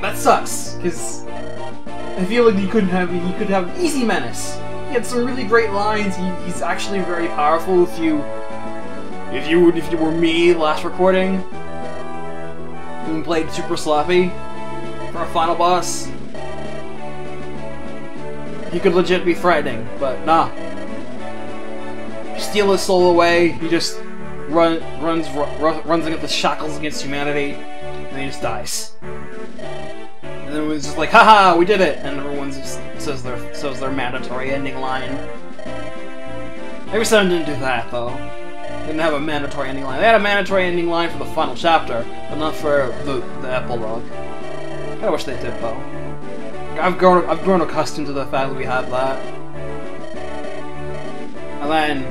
That sucks, because I feel like he could have easy menace. He had some really great lines. He's actually very powerful. If you were me last recording, and played super sloppy for a final boss, he could legit be threatening, but nah. You steal his soul away, he just runs against the shackles against humanity, and he just dies. And then it was just like, haha, we did it! And everyone just says their mandatory ending line. Maybe some didn't do that, though. They didn't have a mandatory ending line. They had a mandatory ending line for the final chapter, but not for the epilogue. I kinda wish they did, though. I've grown accustomed to the fact that we have that. And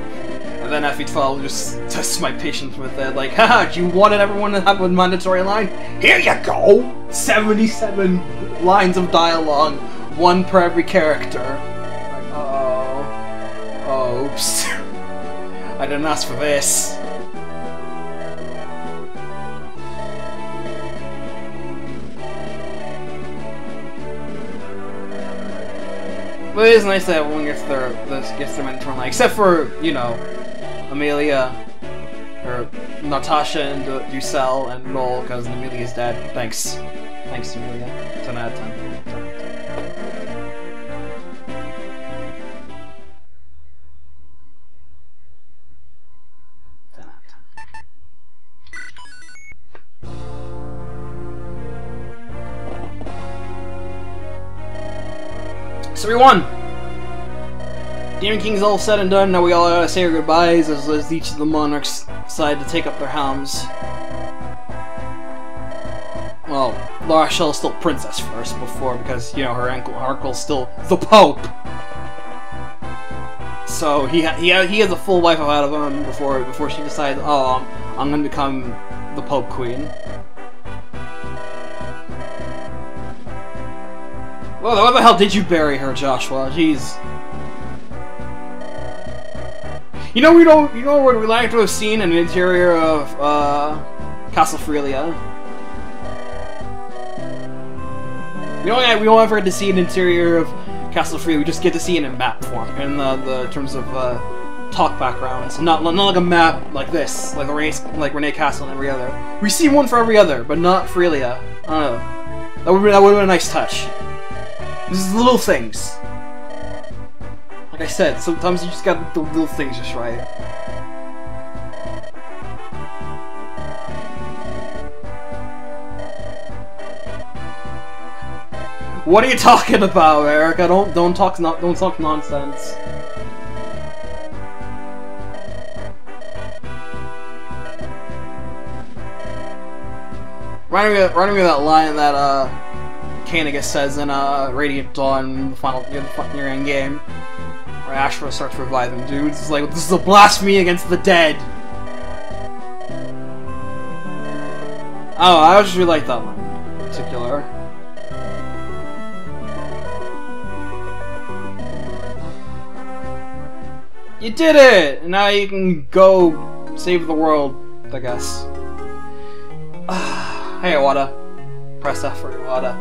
then FE12 just tests my patience with it, like, haha, do you want everyone to have a mandatory line? Here you go! 77 lines of dialogue, one per every character. Like, oh, oops. I didn't ask for this. But it is nice that everyone gets their mandatory line, except for, you know, Amelia, or Natasha and Ducelle and Noel, because Amelia's dead. Thanks. Thanks, Amelia. 10 out of 10. 10 out of 10. 10 out of 10. So we won! Demon King's all said and done, now we all gotta say our goodbyes as each of the monarchs decide to take up their helms. Well, Lara Shell's still princess first because, you know, her uncle's still the Pope! So he has a full life out of him before she decides, oh, I'm gonna become the Pope Queen. Well, why the hell did you bury her, Joshua? Jeez. You know what we'd like to have seen in the interior of Castle Freelia? We don't ever get to see an interior of Castle Freelia. We just get to see it in map form, in the terms of talk backgrounds, not like a map like this, like Renee Castle and every other. We see one for every other, but not Freelia. I don't know. That would have been a nice touch. This is little things. Like I said, sometimes you just got the little things just right. What are you talking about, Erica? Don't talk nonsense. Reminding me of that line that Koenigs says in Radiant Dawn, the end game, where Ashra starts reviving dudes. It's like, this is a blasphemy against the dead. Oh, I just really like that line in particular. You did it! And now you can go save the world, I guess. Hey, Iwata. Press F for Iwata.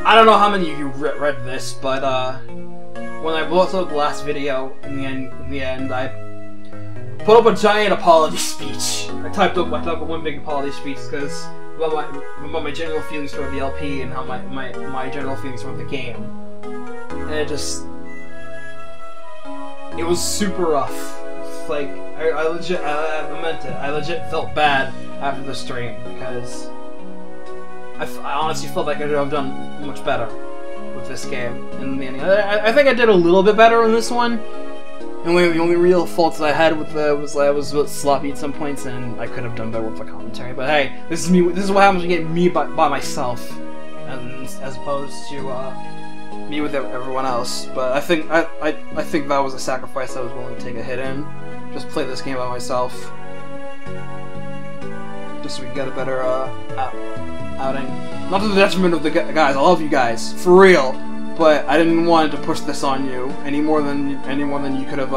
I don't know how many of you read this, but when I uploaded the last video, in the end, I put up a giant apology speech. I typed up one big apology speech because about my general feelings toward the LP and how my general feelings toward the game, and it was super rough. Like I meant it. I legit felt bad after the stream because I honestly felt like I could have done much better with this game. And I think I did a little bit better on this one. And the only real faults I had with it was I was a bit sloppy at some points, and I could have done better with the commentary. But hey, this is me. This is what happens when you get me by myself, as opposed to me with everyone else. But I think that was a sacrifice I was willing to take a hit in. Just play this game by myself, just so we can get a better outing. Not to the detriment of the guys. I love you guys for real. But I didn't want to push this on you any more than you could have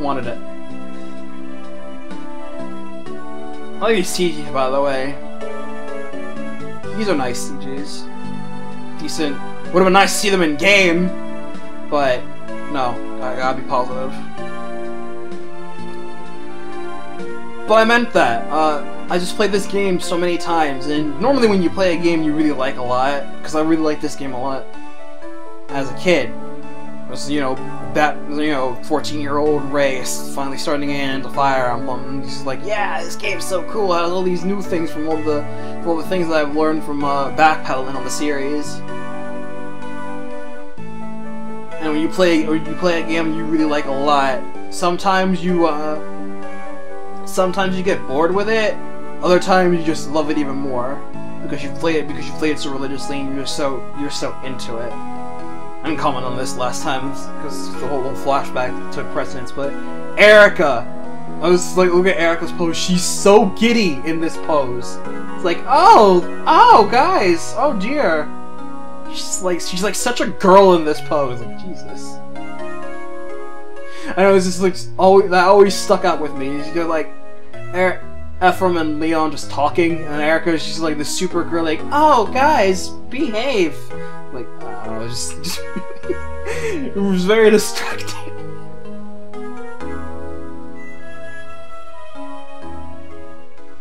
wanted it. I like these CGs, by the way. These are nice CGs. Decent. Would have been nice to see them in game, but no, I gotta be positive. But I meant that. I just played this game so many times, and normally when you play a game you really like a lot, because I really liked this game a lot as a kid. It was, 14-year-old Ray finally starting into Fire Emblem, and he's like, yeah, this game's so cool. It has all these new things from all the things that I've learned from backpedaling on the series. And when you play a game you really like a lot, sometimes you get bored with it. Other times you just love it even more. because you played it so religiously and you're so into it. I didn't comment on this last time because the whole flashback took precedence, but Erica! I was like, look at Erica's pose. She's so giddy in this pose. It's like, oh, guys, oh dear. She's like such a girl in this pose. Like, Jesus. I know, it's just like that always stuck out with me. You're like Ephraim and Leon just talking, and Erica's just like the super girl, like, oh guys, behave. Like, I don't know, just it was very distracting.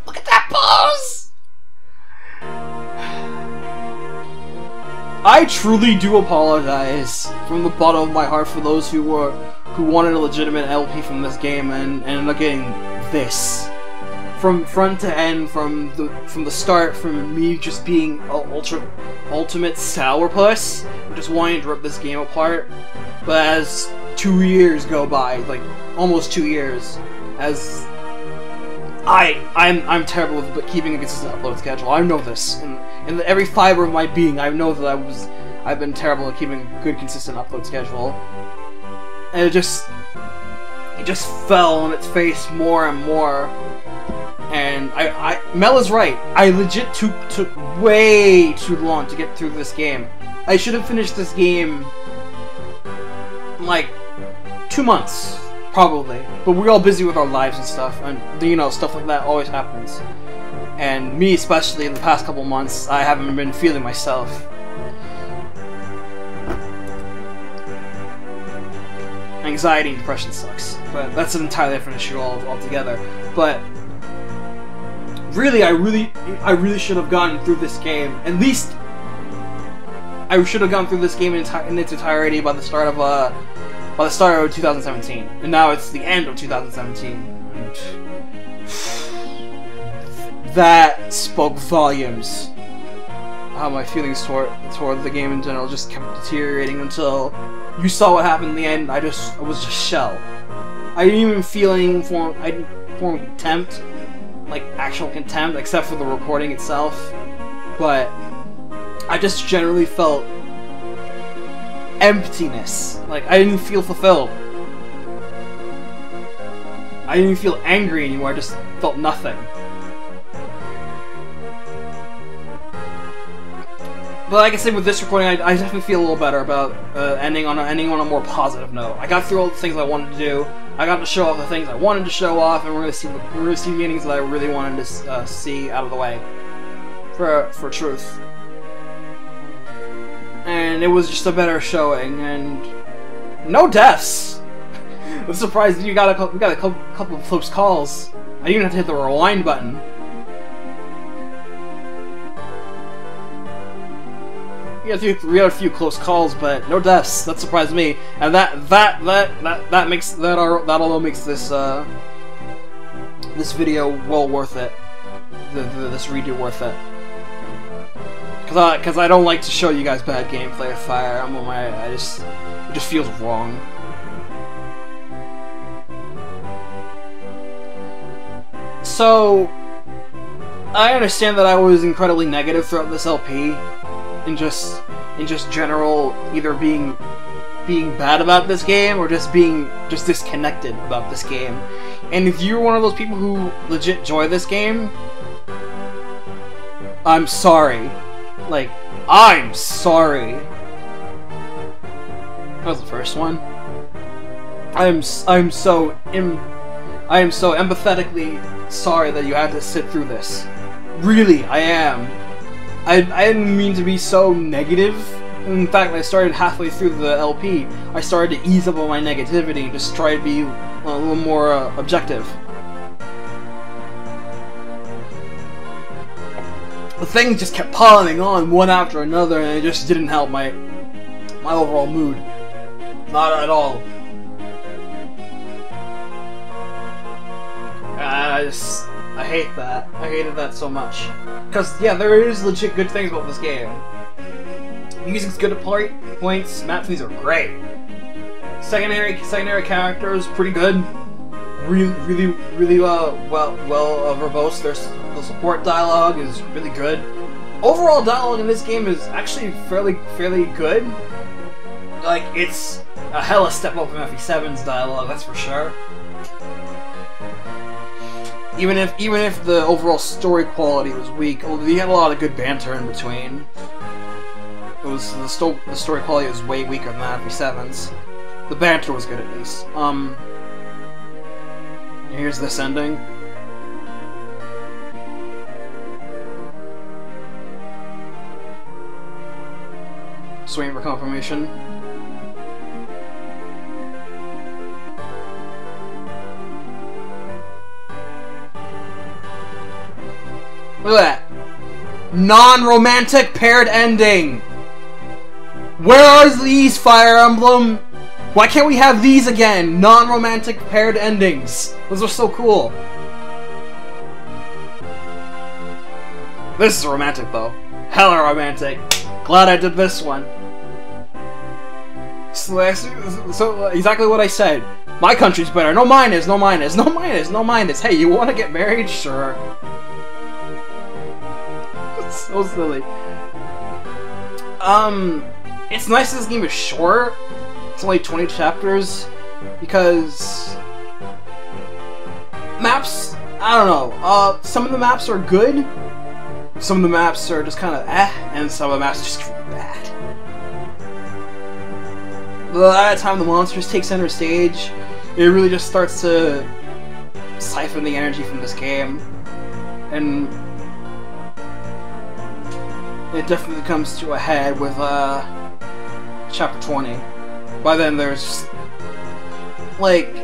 Look at that pose! I truly do apologize from the bottom of my heart for those who wanted a legitimate LP from this game and ended up getting this. From front to end, from the start, from me just being an ultimate sourpuss, just wanting to rip this game apart. But as 2 years go by, like almost 2 years, as I'm terrible with keeping a consistent upload schedule. I know this, in every fiber of my being, I know that I've been terrible at keeping a good consistent upload schedule, and it just fell on its face more and more. And Mel is right. I legit took way too long to get through this game. I should have finished this game in like 2 months, probably. But we're all busy with our lives and stuff, and you know, stuff like that always happens. And me especially, in the past couple months, I haven't been feeling myself. Anxiety and depression sucks, but that's an entirely different issue altogether. But really, I really should have gotten through this game. At least I should have gone through this game in its entirety by the start of 2017. And now it's the end of 2017. And that spoke volumes. How my feelings toward the game in general just kept deteriorating until you saw what happened in the end. I was just shell. I didn't even feel any form of contempt. Like actual contempt, except for the recording itself, but I just generally felt emptiness. Like, I didn't feel fulfilled. I didn't even feel angry anymore, I just felt nothing. But like I said, with this recording, I definitely feel a little better about ending on a more positive note. I got through all the things I wanted to do. I got to show off the things I wanted to show off, and we're gonna see the endings that I really wanted to see out of the way for truth. And it was just a better showing, and no deaths. I'm surprised we got a couple of close calls. I didn't even have to hit the rewind button. We had a few close calls, but no deaths. That surprised me, and that although makes this this video well worth it. This redo worth it. Cause I don't like to show you guys bad gameplay of Fire. It just feels wrong. So I understand that I was incredibly negative throughout this LP. In just general, either being bad about this game or just being disconnected about this game. And if you're one of those people who legit enjoy this game, I'm sorry. Like, I'm sorry. That was the first one. I am so empathetically sorry that you had to sit through this. Really, I am. I didn't mean to be so negative. In fact, I started halfway through the LP. I started to ease up on my negativity and just try to be a little more objective. The things just kept piling on one after another, and it just didn't help my overall mood. Not at all. I hate that. I hated that so much. Because, yeah, there is legit good things about this game. Music's good at points, map themes are great. Secondary characters, pretty good. Really well verbose. The support dialogue is really good. overall dialogue in this game is actually fairly good. Like, it's a hella step up from FE7's dialogue, that's for sure. Even if the overall story quality was weak, you had a lot of good banter in between. It was the story quality was way weaker than FE7's. The banter was good at least. Here's this ending. Just waiting for confirmation. Look at that! Non-romantic paired ending! Where are these, Fire Emblem? Why can't we have these again? Non-romantic paired endings. Those are so cool. This is romantic though. Hella romantic. Glad I did this one. So exactly what I said. My country's better. No, mine is. No, mine is. No, mine is. No, mine is. Hey, you want to get married? Sure. So silly. It's nice this game is short. It's only 20 chapters, because maps, I don't know, some of the maps are good, some of the maps are just kind of and some of the maps are just bad. But at the time the monsters take center stage, it really just starts to siphon the energy from this game, and it definitely comes to a head with chapter 20. By then there's like,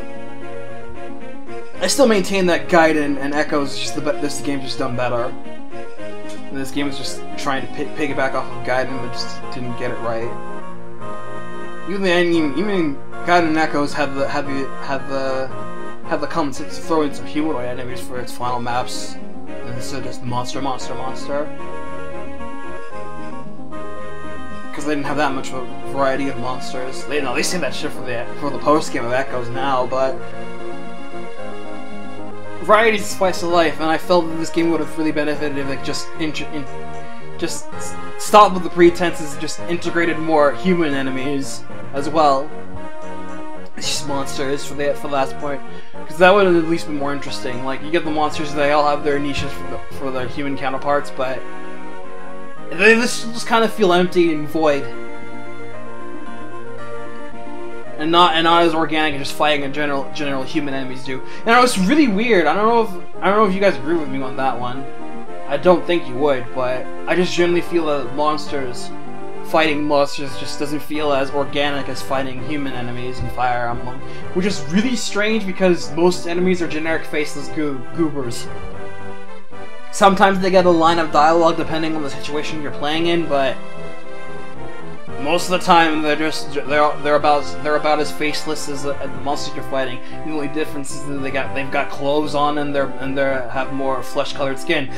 I still maintain that Gaiden and Echo's just this game's just done better. And this game is just trying to piggyback off of Gaiden, but just didn't get it right. Even Gaiden and Echoes had the common sense to throw in some humanoid enemies for its final maps, instead of just monster. Because they didn't have that much of a variety of monsters. They say that shit for the post game of Echoes now, but variety is the spice of life, and I felt that this game would have really benefited if it just stopped with the pretenses and just integrated more human enemies as well. It's just monsters for the last point, because that would have at least been more interesting. Like, you get the monsters, they all have their niches for their human counterparts, but they just kind of feel empty and void, and not as organic as just fighting a general human enemies do. And it was really weird. I don't know if you guys agree with me on that one. I don't think you would, but I just generally feel that fighting monsters just doesn't feel as organic as fighting human enemies in Fire Emblem, which is really strange because most enemies are generic faceless goobers. Sometimes they get a line of dialogue depending on the situation you're playing in, but most of the time they're about as faceless as the monsters you're fighting. The only difference is that they've got clothes on and they have more flesh-colored skin.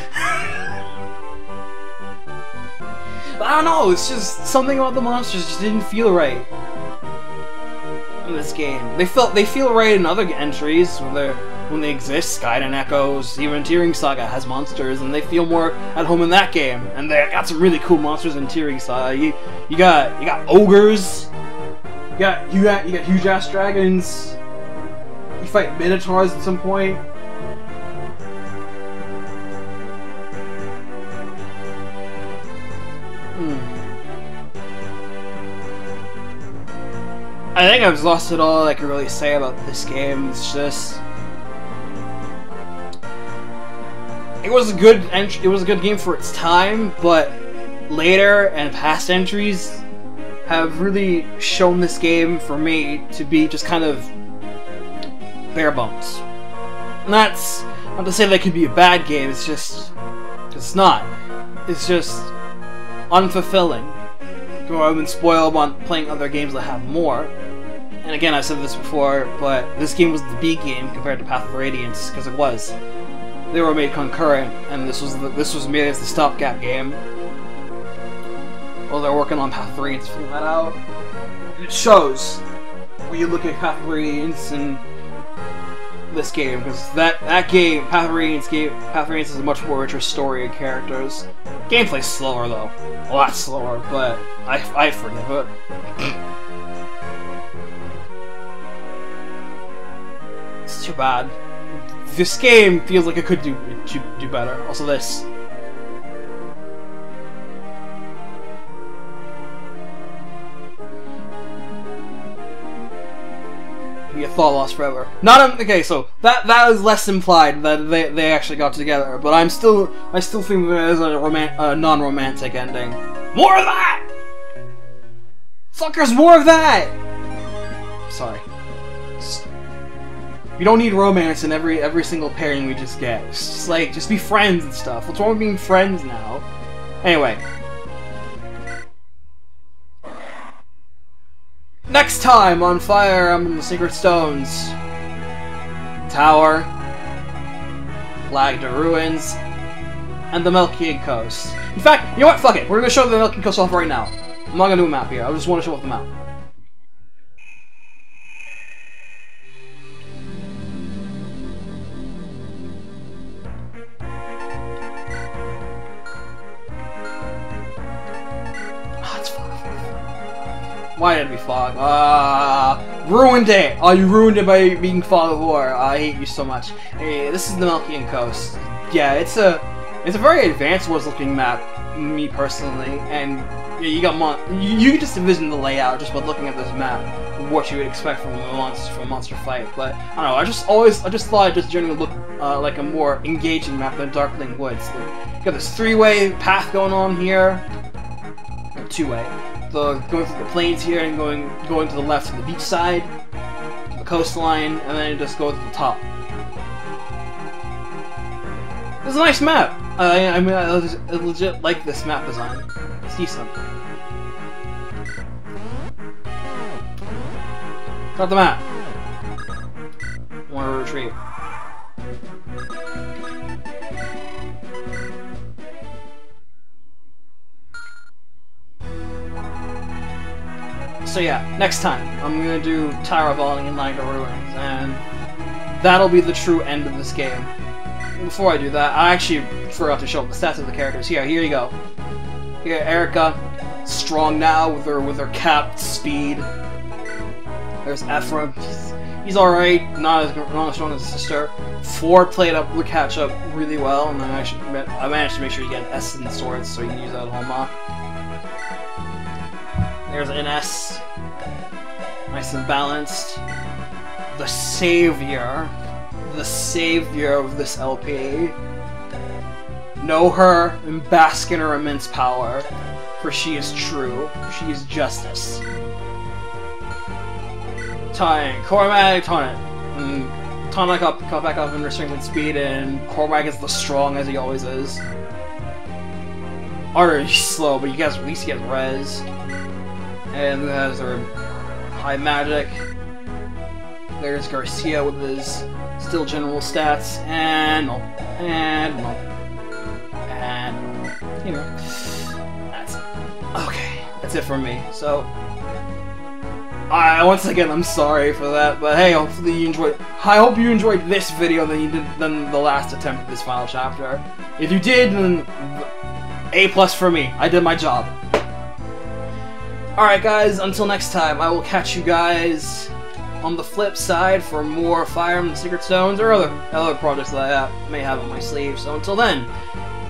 But I don't know, it's just something about the monsters just didn't feel right in this game. They feel right in other entries when they exist. Gaiden Echoes, even Tearing Saga has monsters, and they feel more at home in that game. And they got some really cool monsters in Tearing Saga. You got ogres, you got huge ass dragons. You fight minotaurs at some point. I think I've exhausted all I can really say about this game. It's just, it was a good game for its time, but later and past entries have really shown this game for me to be just kind of bare bones. And that's not to say that it could be a bad game. It's not. It's just unfulfilling. I've been spoiled on playing other games that have more. And again, I've said this before, but this game was the B game compared to Path of Radiance, because it was. They were made concurrent, and this was made as the stopgap game. Well, they're working on Path of Radiance to figure that out. And it shows when you look at Path of Radiance and this game, because that game, Path of Radiance is a much more richer story and characters. Gameplay's slower though, a lot slower, but I forgive it. It's too bad. This game feels like it could do better. Also this. Be a thought lost forever. Okay, so that is less implied that they actually got together, but I still think there's a non-romantic ending. More of that! Fuckers, more of that! Sorry. You don't need romance in every single pairing we just get. It's just like, just be friends and stuff. What's wrong with being friends now? Anyway. Next time on Fire Emblem the Secret Stones. Tower. Lag to Ruins. And the Melchian Coast. In fact, you know what? Fuck it. We're gonna show the Melchian Coast off right now. I'm not gonna do a map here. I just want to show off the map. Why did it be fog? Ruined it! Oh, you ruined it by being fog of war. I hate you so much. Hey, this is the Melchian Coast. Yeah, it's a very advanced looking map, me personally, and yeah, you can just envision the layout just by looking at this map, what you would expect from a monster fight. But I don't know. I just thought it just generally looked like a more engaging map than Darkling Woods. You got this three-way path going on here, two-way. Going through the plains here and going to the left to the beach side, the coastline, and then just go to the top. It's a nice map. I mean, I legit like this map design. It's decent. Got the map. Want to retreat. So yeah, next time I'm gonna do Tower of Volley and Lag to Ruins, and that'll be the true end of this game. Before I do that, I actually forgot to show the stats of the characters. Here you go. Here, Erica, strong now with her capped speed. There's Ephraim. He's alright, not as strong as his sister. Ford played up the catch up really well, and I managed to make sure you get S in the swords, so you can use that at home. There's an S. Nice and balanced. The savior of this LP. Know her and bask in her immense power, for she is true. She is justice. Cormac, Tonic. Tonic got back up under strength and speed, and Cormac is the strong as he always is. Or he's slow, but at least he has res. And who has her high magic. There's Garcia with his still general stats, and you know, that's it. Okay, that's it for me. So, once again, I'm sorry for that, but hey, hopefully you enjoyed. I hope you enjoyed this video than the last attempt at this final chapter. If you did, then A+ for me. I did my job. Alright guys, until next time, I will catch you guys on the flip side for more Fire Emblem Secret Stones or other projects that I may have on my sleeve. So until then,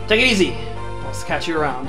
take it easy. I'll catch you around.